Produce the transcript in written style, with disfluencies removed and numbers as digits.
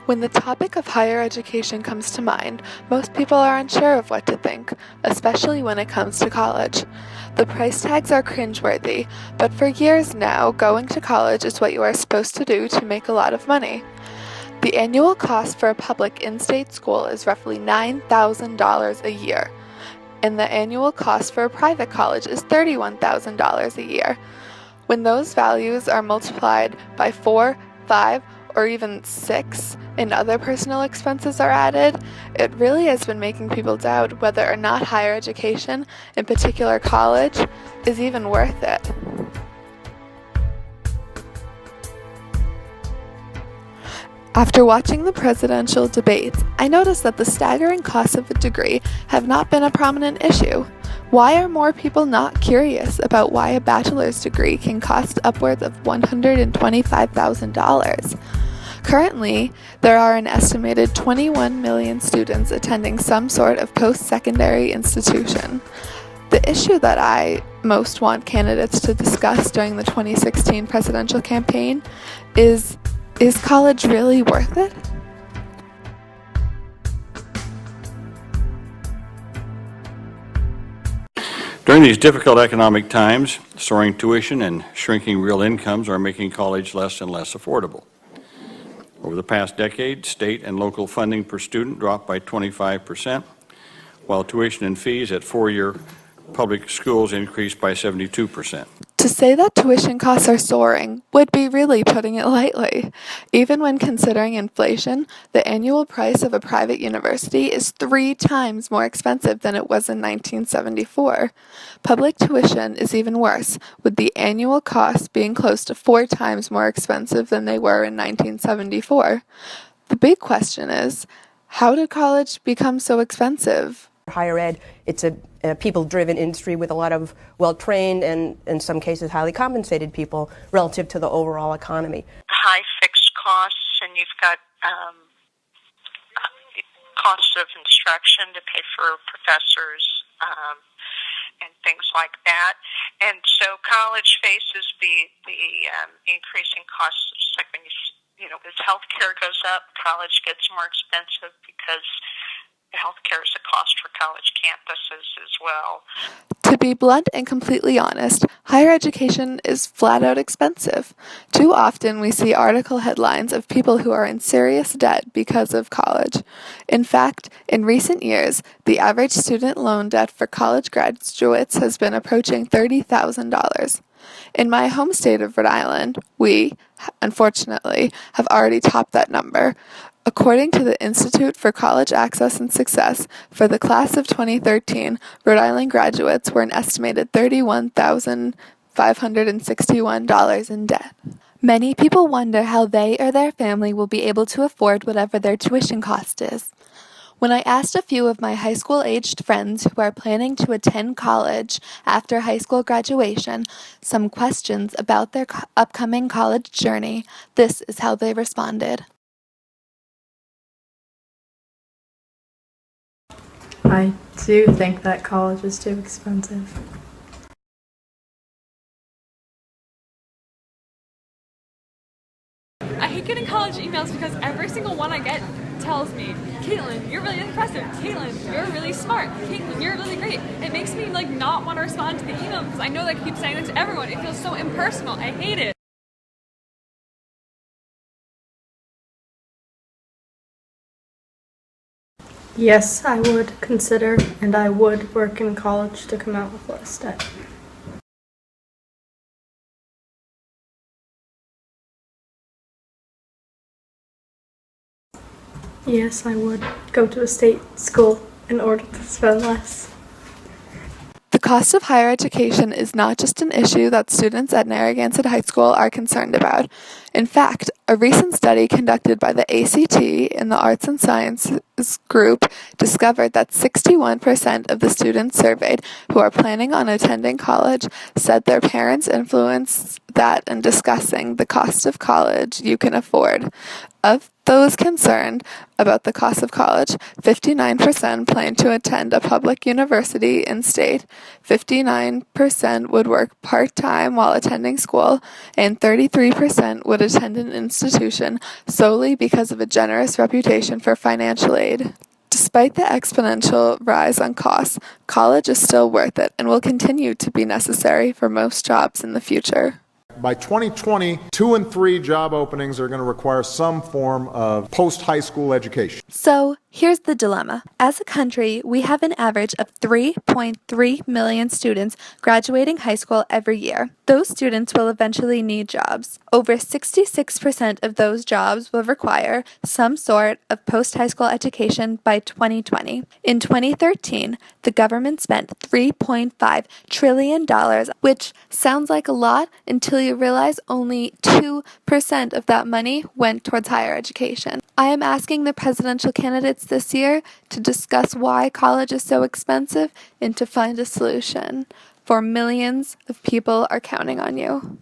When the topic of higher education comes to mind, most people are unsure of what to think, especially when it comes to college. The price tags are cringeworthy, but for years now, going to college is what you are supposed to do to make a lot of money. The annual cost for a public in-state school is roughly $9,000 a year, and the annual cost for a private college is $31,000 a year. When those values are multiplied by 4, 5, or even 6, and other personal expenses are added, it really has been making people doubt whether or not higher education, in particular college, is even worth it. After watching the presidential debates, I noticed that the staggering costs of a degree have not been a prominent issue. Why are more people not curious about why a bachelor's degree can cost upwards of $125,000? Currently, there are an estimated 21 million students attending some sort of post-secondary institution. The issue that I most want candidates to discuss during the 2016 presidential campaign is college really worth it? During these difficult economic times, soaring tuition and shrinking real incomes are making college less and less affordable. Over the past decade, state and local funding per student dropped by 25%, while tuition and fees at four-year public schools increased by 72%. To say that tuition costs are soaring would be really putting it lightly. Even when considering inflation, the annual price of a private university is 3 times more expensive than it was in 1974. Public tuition is even worse, with the annual costs being close to 4 times more expensive than they were in 1974. The big question is, how did college become so expensive? Higher ed, it's a people-driven industry with a lot of well-trained and, in some cases, highly compensated people relative to the overall economy. High fixed costs, and you've got costs of instruction to pay for professors and things like that. And so college faces the increasing costs. It's like when as healthcare goes up, college gets more expensive because healthcare is a cost for college campuses as well. To be blunt and completely honest, higher education is flat out expensive. Too often we see article headlines of people who are in serious debt because of college. In fact, in recent years, the average student loan debt for college graduates has been approaching $30,000. In my home state of Rhode Island, we, unfortunately, have already topped that number. According to the Institute for College Access and Success, for the class of 2013, Rhode Island graduates were an estimated $31,561 in debt. Many people wonder how they or their family will be able to afford whatever their tuition cost is. When I asked a few of my high school-aged friends who are planning to attend college after high school graduation some questions about their upcoming college journey, this is how they responded. I do think that college is too expensive. I hate getting college emails because every single one I get tells me, Caitlin, you're really impressive. Caitlin, you're really smart. Caitlin, you're really great. It makes me not want to respond to the email because I know that I keep saying it to everyone. It feels so impersonal. I hate it. Yes, I would consider, and I would work in college to come out with less debt. Yes, I would go to a state school in order to spend less. The cost of higher education is not just an issue that students at Narragansett High School are concerned about. In fact, a recent study conducted by the ACT in the Arts and Sciences group discovered that 61% of the students surveyed who are planning on attending college said their parents influenced that in discussing the cost of college you can afford. Of Those concerned about the cost of college, 59% plan to attend a public university in-state, 59% would work part-time while attending school, and 33% would attend an institution solely because of a generous reputation for financial aid. Despite the exponential rise on costs, college is still worth it and will continue to be necessary for most jobs in the future. By 2020, 2 in 3 job openings are going to require some form of post-high school education. So, here's the dilemma. As a country, we have an average of 3.3 million students graduating high school every year. Those students will eventually need jobs. Over 66% of those jobs will require some sort of post-high school education by 2020. In 2013, the government spent $3.5 trillion, which sounds like a lot until you realize only 2% of that money went towards higher education. I am asking the presidential candidates this year to discuss why college is so expensive and to find a solution, for millions of people are counting on you.